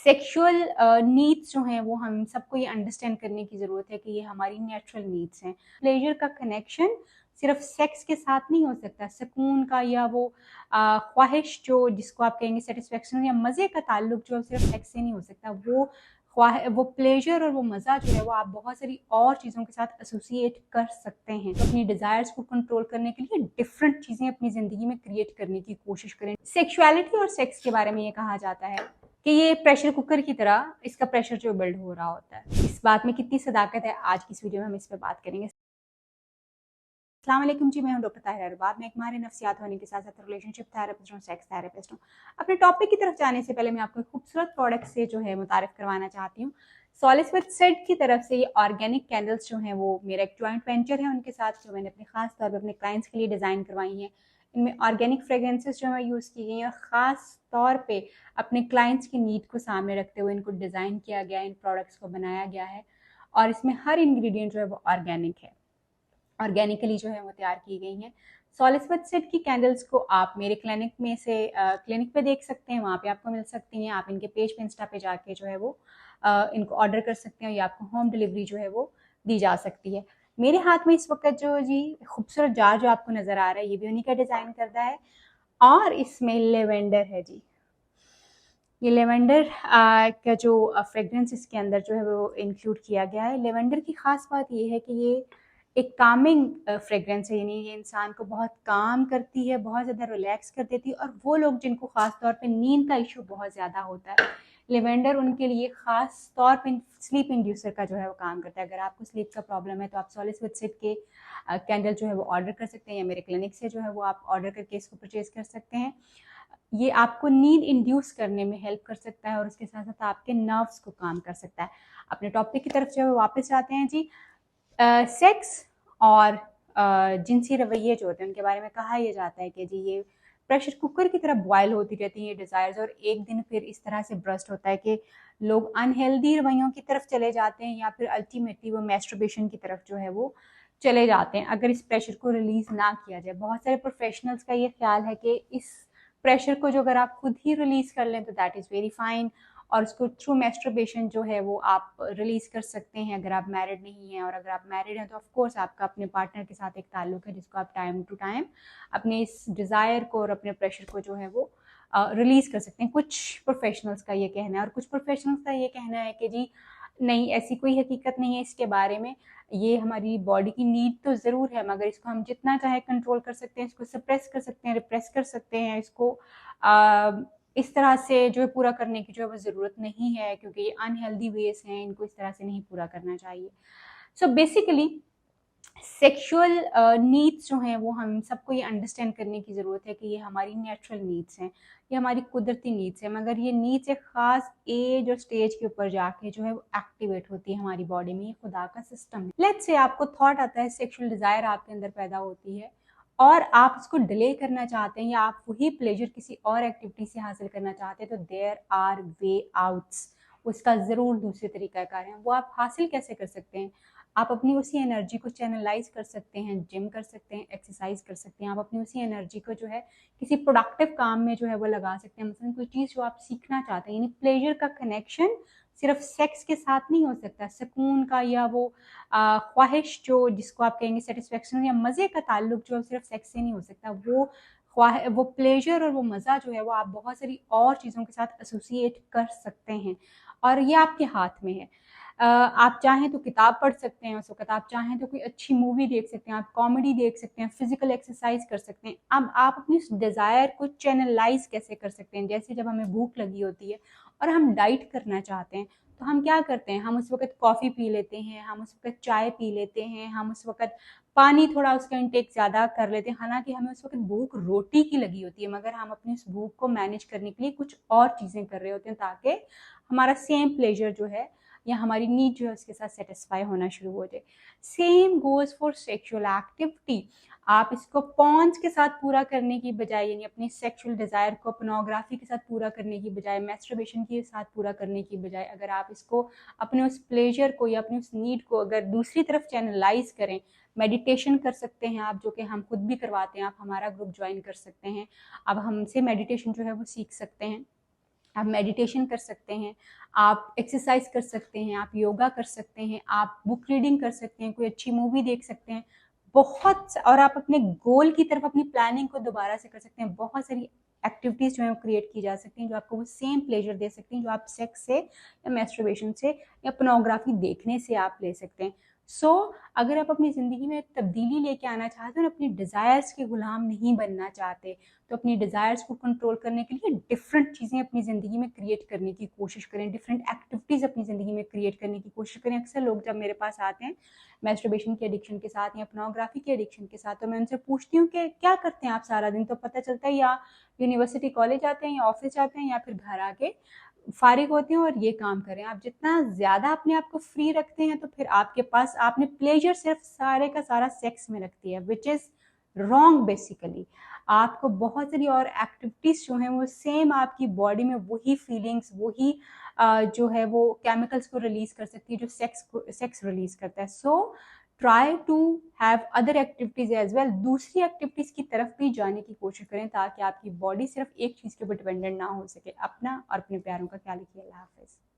Sexual needs जो हैं वो हम सबको ये अंडरस्टैंड करने की ज़रूरत है कि ये हमारी नेचुरल नीड्स हैं। प्लेजर का कनेक्शन सिर्फ सेक्स के साथ नहीं हो सकता। सुकून का या वो ख्वाहिश जो जिसको आप कहेंगे सेटिस्फेक्शन या मज़े का ताल्लुक जो सिर्फ सेक्स से नहीं हो सकता। वो प्लेजर और वो मज़ा जो है वो आप बहुत सारी और चीज़ों के साथ एसोसिएट कर सकते हैं। तो अपनी डिज़ायर्स को कंट्रोल करने के लिए डिफरेंट चीज़ें अपनी ज़िंदगी में क्रिएट करने की कोशिश करें। सेक्सुअलिटी और सेक्स के बारे में ये कहा जाता है कि ये प्रेशर कुकर की तरह इसका प्रेशर जो बिल्ड हो रहा होता है। इस बात में कितनी सदाकत है, आज की इस वीडियो में हम इस पे बात करेंगे। अस्सलाम वालेकुम जी, मैं हूं डॉक्टर ताहिरा अरबाज। मैं एक माहिर नफ्सियात होने के साथ साथ रिलेशनशिप थेरेपिस्ट हूं, सेक्स थेरेपिस्ट हूं। अपने टॉपिक की तरफ जाने से पहले मैं आपको खूबसूरत प्रोडक्ट से जो है मुतारिफ करवाना चाहती हूँ। सॉलिस विद सेड की तरफ से ये ऑर्गेनिक कैंडल्स जो हैं वो मेरा एक जॉइंट वेंचर है उनके साथ, जो मैंने अपने खास तौर पर अपने क्लाइंट्स के लिए डिज़ाइन करवाई हैं। इनमें ऑर्गेनिक फ्रेगरेंसेस जो है यूज़ की गई हैं और ख़ास तौर पे अपने क्लाइंट्स की नीड को सामने रखते हुए इनको डिज़ाइन किया गया है, इन प्रोडक्ट्स को बनाया गया है। और इसमें हर इंग्रेडिएंट जो है वो ऑर्गेनिक है, ऑर्गेनिकली जो है वो तैयार की गई हैं। सॉलिस विद सेड की कैंडल्स को आप मेरे क्लिनिक में से क्लिनिक पे देख सकते हैं, वहाँ पे आपको मिल सकती हैं। आप इनके पेज पे इंस्टा पे जाके जो है वो इनको ऑर्डर कर सकते हैं या आपको होम डिलीवरी जो है वो दी जा सकती है। मेरे हाथ में इस वक्त जो जी खूबसूरत जार जो आपको नज़र आ रहा है, ये भी उन्हीं का डिज़ाइन करता है और इसमें लेवेंडर है जी। ये लेवेंडर का जो फ्रेग्रेंस इसके अंदर जो है वो इंक्लूड किया गया है। लेवेंडर की ख़ास बात ये है कि ये एक कामिंग फ्रेग्रेंस है, यानी ये इंसान को बहुत काम करती है, बहुत ज़्यादा रिलैक्स कर देती है। और वो लोग जिनको ख़ास तौर पे नींद का इशू बहुत ज़्यादा होता है, लेवेंडर उनके लिए ख़ास तौर पे स्लीप इंड्यूसर का जो है वो काम करता है। अगर आपको स्लीप का प्रॉब्लम है तो आप सॉलिस विद सेड के कैंडल जो है वो ऑर्डर कर सकते हैं या मेरे क्लिनिक से जो है वो आप ऑर्डर करके इसको परचेज़ कर सकते हैं। ये आपको नींद इंड्यूस करने में हेल्प कर सकता है और उसके साथ साथ आपके नर्व्स को काम कर सकता है। अपने टॉपिक की तरफ जो है वापस आते हैं जी। सेक्स और जिनसी रवैये जो होते हैं उनके बारे में कहा यह जाता है कि जी ये प्रेशर कुकर की तरह बॉयल होती रहती हैं ये डिज़ायर्स, और एक दिन फिर इस तरह से ब्रस्ट होता है कि लोग अनहेल्दी रवैयों की तरफ चले जाते हैं या फिर अल्टीमेटली वो मैस्टरबेशन की तरफ जो है वो चले जाते हैं अगर इस प्रेशर को रिलीज़ ना किया जाए। बहुत सारे प्रोफेशनल्स का ये ख्याल है कि इस प्रेशर को जो अगर आप खुद ही रिलीज़ कर लें तो दैट इज़ वेरी फाइन, और उसको थ्रू मैस्टरबेशन जो है वो आप रिलीज़ कर सकते हैं अगर आप मैरिड नहीं हैं। और अगर आप मैरिड हैं तो ऑफ कोर्स आपका अपने पार्टनर के साथ एक ताल्लुक है जिसको आप टाइम टू टाइम अपने इस डिज़ायर को और अपने प्रेशर को जो है वो रिलीज़ कर सकते हैं। कुछ प्रोफेशनल्स का ये कहना है और कुछ प्रोफेशनल्स का ये कहना है कि जी नहीं, ऐसी कोई हकीकत नहीं है इसके बारे में, ये हमारी बॉडी की नीड तो ज़रूर है मगर इसको हम जितना चाहे कंट्रोल कर सकते हैं, इसको सप्रेस कर सकते हैं, रिप्रेस कर सकते हैं, इसको इस तरह से जो है पूरा करने की जो है वो ज़रूरत नहीं है क्योंकि ये अनहेल्दी वेज हैं, इनको इस तरह से नहीं पूरा करना चाहिए। सो बेसिकली सेक्सुअल नीड्स जो हैं वो हम सबको ये अंडरस्टैंड करने की ज़रूरत है कि ये हमारी नेचुरल नीड्स हैं, ये हमारी कुदरती नीड्स हैं, मगर ये नीड्स एक ख़ास एज और स्टेज के ऊपर जाके जो है वो एक्टिवेट होती है हमारी बॉडी में। ये खुदा का सिस्टम है। लेट्स से आपको थॉट आता है, सेक्सुअल डिज़ायर आपके अंदर पैदा होती है और आप उसको डिले करना चाहते हैं या आप वही प्लेजर किसी और एक्टिविटी से हासिल करना चाहते हैं, तो देयर आर वे आउट्स। उसका ज़रूर दूसरे तरीक़ाकार है। वो आप हासिल कैसे कर सकते हैं? आप अपनी उसी एनर्जी को चैनलाइज कर सकते हैं, जिम कर सकते हैं, एक्सरसाइज कर सकते हैं। आप अपनी उसी एनर्जी को जो है किसी प्रोडक्टिव काम में जो है वो लगा सकते हैं। मसलन कोई चीज़ जो आप सीखना चाहते हैं, यानी प्लेजर का कनेक्शन सिर्फ सेक्स के साथ नहीं हो सकता। सुकून का या वो ख्वाहिश जो जिसको आप कहेंगे सेटिस्फेक्शन या मज़े का ताल्लुक जो सिर्फ सेक्स से नहीं हो सकता। वो प्लेजर और वो मज़ा जो है वो आप बहुत सारी और चीज़ों के साथ एसोसिएट कर सकते हैं और ये आपके हाथ में है। आप चाहें तो किताब पढ़ सकते हैं उस वक़्त, आप चाहें तो कोई अच्छी मूवी देख सकते हैं, आप कॉमेडी देख सकते हैं, फिज़िकल एक्सरसाइज कर सकते हैं। अब आप अपनी उस डिज़ायर को चैनलाइज़ कैसे कर सकते हैं? जैसे जब हमें भूख लगी होती है और हम डाइट करना चाहते हैं, तो हम क्या करते हैं? हम उस वक़्त कॉफ़ी पी लेते हैं, हम उस वक़्त चाय पी लेते हैं, हम उस वक़्त पानी थोड़ा उसका इंटेक ज़्यादा कर लेते हैं। हालाँकि हमें उस वक़्त भूख रोटी की लगी होती है, मगर हम अपनी उस भूख को मैनेज करने के लिए कुछ और चीज़ें कर रहे होते हैं ताकि हमारा सेम प्लेजर जो है या हमारी नीड जो है उसके साथ सेटिस्फाई होना शुरू हो जाए। Same goes for sexual activity. आप इसको पॉन्स के साथ पूरा करने की बजाय, यानी अपनी सेक्सुअल डिज़ायर को पोर्नोग्राफी के साथ पूरा करने की बजाय, मैस्टरबेशन के साथ पूरा करने की बजाय, अगर आप इसको अपने उस प्लेजर को या अपनी उस नीड को अगर दूसरी तरफ चैनलाइज करें, मेडिटेशन कर सकते हैं आप, जो कि हम खुद भी करवाते हैं। आप हमारा ग्रुप ज्वाइन कर सकते हैं। अब हमसे मेडिटेशन जो है वो सीख सकते हैं। आप मेडिटेशन कर सकते हैं, आप एक्सरसाइज कर सकते हैं, आप योगा कर सकते हैं, आप बुक रीडिंग कर सकते हैं, कोई अच्छी मूवी देख सकते हैं, और आप अपने गोल की तरफ अपनी प्लानिंग को दोबारा से कर सकते हैं। बहुत सारी एक्टिविटीज जो है वो क्रिएट की जा सकती हैं जो आपको वो सेम प्लेजर दे सकती हैं जो आप सेक्स से या मैस्टरबेशन से या पोर्नोग्राफी देखने से आप ले सकते हैं। अगर आप अपनी ज़िंदगी में तब्दीली लेके आना चाहते हो और अपनी डिज़ायर्स के गुलाम नहीं बनना चाहते, तो अपनी डिज़ायर्स को कंट्रोल करने के लिए डिफरेंट चीज़ें अपनी ज़िंदगी में क्रिएट करने की कोशिश करें, डिफरेंट एक्टिविटीज़ अपनी ज़िंदगी में क्रिएट करने की कोशिश करें। अक्सर लोग जब मेरे पास आते हैं मैस्टरबेशन की एडिक्शन के साथ या पोर्नोग्राफी की एडिक्शन के साथ, तो मैं उनसे पूछती हूँ कि क्या करते हैं आप सारा दिन, तो पता चलता है या यूनिवर्सिटी कॉलेज आते हैं या ऑफिस जाते हैं या फिर घर आके फारिग होते हैं और ये काम करें। आप जितना ज़्यादा अपने आप को फ्री रखते हैं तो फिर आपके पास आपने प्लेजर सिर्फ सारे का सारा सेक्स में रख दिया, विच इज़ रॉन्ग बेसिकली। आपको बहुत सारी और एक्टिविटीज़ जो हैं वो सेम आपकी बॉडी में वही फीलिंग्स, वही जो है वो केमिकल्स को रिलीज कर सकती है जो सेक्स रिलीज करता है। Try to have other activities as well, दूसरी एक्टिविटीज की तरफ भी जाने की कोशिश करें ताकि आपकी बॉडी सिर्फ एक चीज़ के ऊपर डिपेंडेंट ना हो सके। अपना और अपने प्यारों का ख्याल रखिए। अल्लाह हाफिज़।